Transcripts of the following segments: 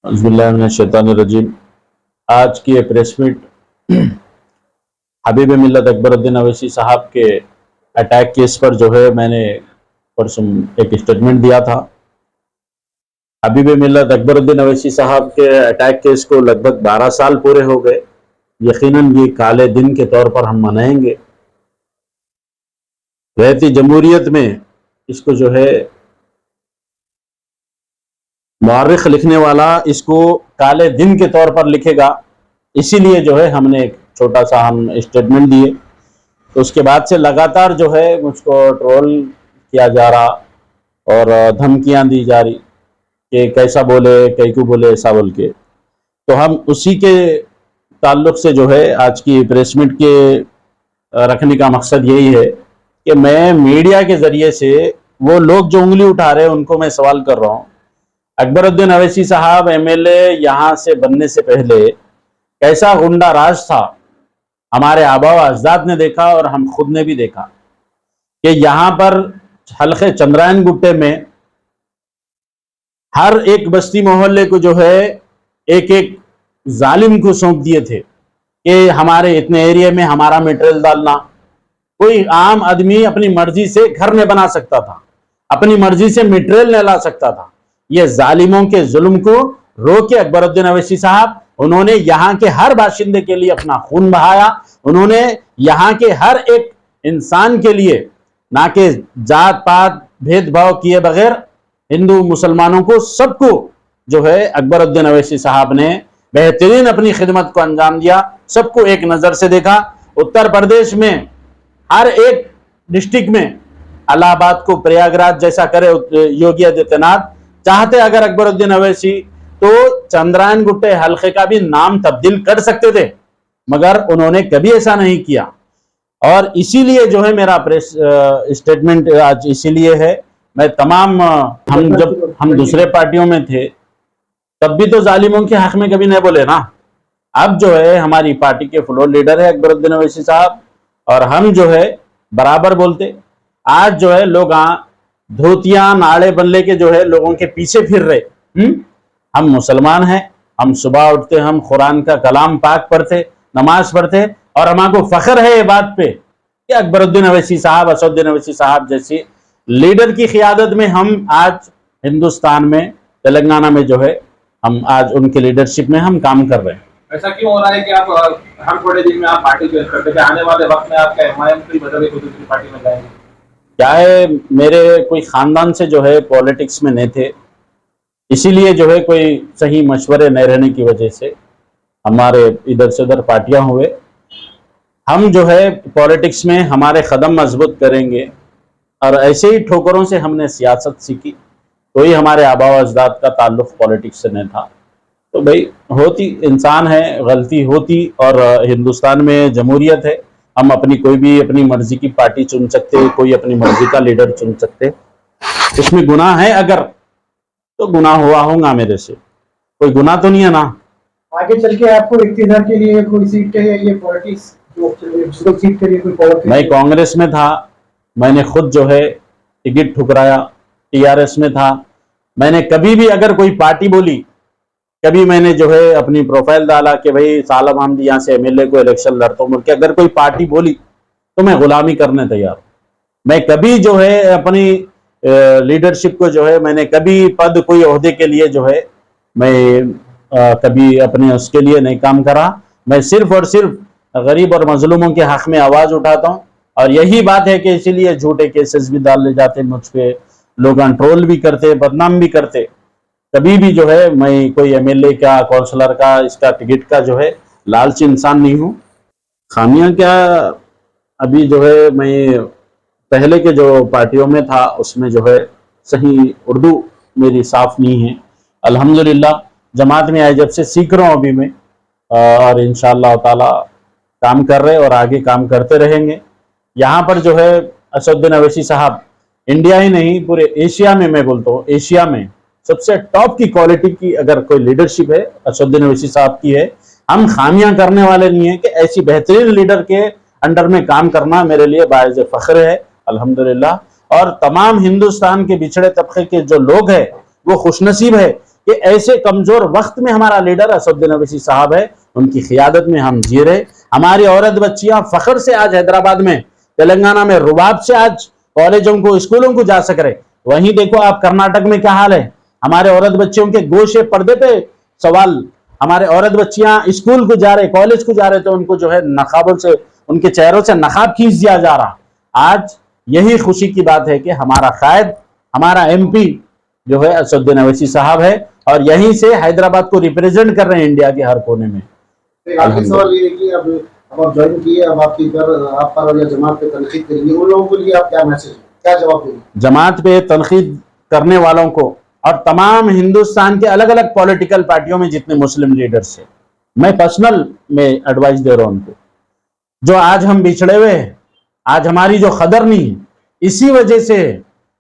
बिस्मिल्लाहिर्रहमानिर्रहीम। आज की ये प्रेस मीट हबीब मिल्लत अकबरुद्दीन अवैसी साहब के अटैक केस पर जो है मैंने परसों एक स्टेटमेंट दिया था। हबीब मिल्लत अकबरुद्दीन अवैसी साहब के अटैक केस को लगभग 12 साल पूरे हो गए। यकीनन ये काले दिन के तौर पर हम मनाएंगे। रहती जमहूरियत में इसको जो है मुअर्रिख लिखने वाला इसको काले दिन के तौर पर लिखेगा, इसीलिए जो है हमने एक छोटा सा हम स्टेटमेंट दिए। तो उसके बाद से लगातार जो है मुझको ट्रोल किया जा रहा और धमकियां दी जा रही कि कैसा बोले कैकू बोले ऐसा बोल के। तो हम उसी के ताल्लुक से जो है आज की प्रेस मीट के रखने का मकसद यही है कि मैं मीडिया के ज़रिए से वो लोग जो उंगली उठा रहे हैं उनको मैं सवाल कर रहा हूँ। अकबरुद्दीन अवैसी साहब एमएलए यहाँ से बनने से पहले कैसा गुंडा राज था, हमारे आबा व अजदाद ने देखा और हम खुद ने भी देखा कि यहाँ पर हल्के चंद्रायन गुट्टे में हर एक बस्ती मोहल्ले को जो है एक एक जालिम को सौंप दिए थे कि हमारे इतने एरिया में हमारा मटेरियल डालना। कोई आम आदमी अपनी मर्जी से घर नहीं बना सकता था, अपनी मर्जी से मटेरियल नहीं ला सकता था। ये जालिमों के जुल्म को रोके अकबरुद्दीन अवैसी साहब, उन्होंने यहाँ के हर बाशिंदे के लिए अपना खून बहाया। उन्होंने यहाँ के हर एक इंसान के लिए ना कि जात पात भेदभाव किए बगैर हिंदू मुसलमानों को सबको जो है अकबरुद्दीन अवैसी साहब ने बेहतरीन अपनी खिदमत को अंजाम दिया। सबको एक नज़र से देखा। उत्तर प्रदेश में हर एक डिस्ट्रिक्ट में इलाहाबाद को प्रयागराज जैसा करे योगी आदित्यनाथ चाहते अगर अकबरुद्दीन अवैसी तो चंद्रायन गुट्टे हल्के का भी नाम तब्दील कर सकते थे, मगर उन्होंने कभी ऐसा नहीं किया। और इसीलिए जो है मेरा प्रेस स्टेटमेंट आज इसीलिए है। मैं तमाम जब हम दूसरे पार्टियों में थे तब भी तो जालिमों के हक में कभी नहीं बोले ना। अब जो है हमारी पार्टी के फ्लोर लीडर है अकबरुद्दीन अवैसी साहब और हम जो है बराबर बोलते। आज जो है लोग धोतियां नाड़े बल्ले के जो है लोगों के पीछे फिर रहे। हम मुसलमान हैं, हम सुबह उठते हम कुरान का कलाम पाक पढ़ते, नमाज पढ़ते और हमको फख्र है ये बात पे कि अकबरुद्दीन अवैसी साहब, असदुद्दीन अवैसी साहब जैसी लीडर की क़ियादत में हम आज हिंदुस्तान में तेलंगाना में जो है हम आज उनके लीडरशिप में हम काम कर रहे हैं। ऐसा क्यों हो रहा है कि आप हम थोड़े दिन में आप पार्टी ज्वाइन करते हैं, आने वाले वक्त में आपका एमआईएम की बदल के दूसरी पार्टी में जाएंगे? क्या है, मेरे कोई खानदान से जो है पॉलिटिक्स में नहीं थे, इसीलिए जो है कोई सही मशवरे नहीं रहने की वजह से हमारे इधर से उधर पार्टियां हुए। हम जो है पॉलिटिक्स में हमारे कदम मजबूत करेंगे और ऐसे ही ठोकरों से हमने सियासत सीखी। कोई हमारे आबा व अजदाद का ताल्लुक पॉलिटिक्स से नहीं था। तो भाई होती इंसान है, गलती होती और हिंदुस्तान में जमहूरियत है। हम अपनी कोई भी अपनी मर्जी की पार्टी चुन सकते, कोई अपनी मर्जी का लीडर चुन सकते। इसमें गुनाह है अगर तो गुनाह हुआ होगा मेरे से, कोई गुनाह तो नहीं है ना। आगे चल के आपको इख्तियार के लिए कोई सीट है, ये पॉलिटिक्स जो सीट के लिए कोई पॉलिटिक्स? मैं कांग्रेस में था, मैंने खुद जो है टिकट ठुकराया। टीआरएस में था, मैंने कभी भी अगर कोई पार्टी बोली, कभी मैंने जो है अपनी प्रोफाइल डाला कि भाई सालब हमदी यहाँ से एमएलए को इलेक्शन लड़ता हूँ, अगर कोई पार्टी बोली तो मैं गुलामी करने तैयार हूँ। मैं कभी जो है अपनी लीडरशिप को जो है मैंने कभी पद कोई ओहदे के लिए जो है मैं कभी अपने उसके लिए नहीं काम करा। मैं सिर्फ और सिर्फ गरीब और मजलूमों के हक में आवाज़ उठाता हूँ और यही बात है कि इसीलिए झूठे केसेस भी डाले जाते मुझ पर, लोग ट्रोल भी करते, बदनाम भी करते। कभी भी जो है मैं कोई एमएलए का, काउंसलर का, इसका टिकट का जो है लालची इंसान नहीं हूँ। खामियां क्या, अभी जो है मैं पहले के जो पार्टियों में था उसमें जो है सही उर्दू मेरी साफ नहीं है। अल्हम्दुलिल्लाह जमात में आए जब से सीख रहा हूँ अभी मैं, और इंशाअल्लाह ताला काम कर रहे और आगे काम करते रहेंगे। यहाँ पर जो है असदुद्दीन अवैसी साहब इंडिया ही नहीं पूरे एशिया में, मैं बोलता हूँ एशिया में सबसे टॉप की क्वालिटी की अगर कोई लीडरशिप है असदुद्दीन अवैसी साहब की है। हम खामियां करने वाले नहीं है कि ऐसी बेहतरीन लीडर के अंडर में काम करना मेरे लिए बाइज़ फख्र है अल्हम्दुलिल्लाह। और तमाम हिंदुस्तान के बिछड़े तबके के जो लोग हैं वो खुशनसीब है کہ ایسے کمزور وقت میں ہمارا لیڈر اسدالدین اویسی صاحب ہے، ان کی قیادت میں ہم جی رہے. ہماری عورت بچیاں فخر سے آج حیدرآباد میں، تلنگانہ میں رباب سے آج کالجوں کو، اسکولوں کو جا سک رہے. وہیں دیکھو آپ کرناٹک میں کیا حال ہے. ہمارے عورت بچیوں کے گوشے پردے پہ سوال. ہمارے عورت بچیاں اسکول کو جا رہے، کالج کو جا رہے، تو ان کو جو ہے نقابوں سے، ان کے چہروں سے نقاب کھینچ دیا جا رہا. آج یہی خوشی کی بات ہے کہ ہمارا قائد، ہمارا ایم پی جو ہے اسدالدین اویسی صاحب ہے، اور یہیں سے حیدرآباد کو ریپریزنٹ کر رہے ہیں انڈیا کے ہر کونے میں. ایک آخری سوال یہ ہے کہ اب آپ جوائن کیے، اب آپ کی آپ پر یا جماعت پہ تنقید کریں گے، ان لوگوں کے لیے آپ کیا میسج، کیا جواب دیں گے؟ جماعت پہ تنقید کرنے والوں کو اور تمام ہندوستان کے الگ الگ پولیٹیکل پارٹیوں میں جتنے مسلم لیڈرز ہیں، میں پرسنل میں ایڈوائز دے رہا ہوں ان کو. جو آج ہم بچھڑے ہوئے ہیں، آج ہماری جو قدر نہیں ہے، اسی وجہ سے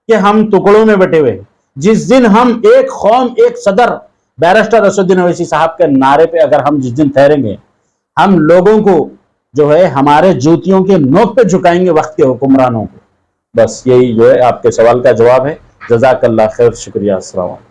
کہ ہم ٹکڑوں میں بٹے ہوئے. جس دن ہم ایک قوم ایک صدر بیرسٹر اسدالدین اویسی صاحب کے نعرے پہ اگر ہم جس دن ٹھہریں گے، ہم لوگوں کو جو ہے ہمارے جوتیوں کے نوک پہ جھکائیں گے وقت کے حکمرانوں کو. بس یہی جو ہے آپ کے سوال کا جواب ہے. جزاک اللہ خیر، شکریہ، السلام علیکم.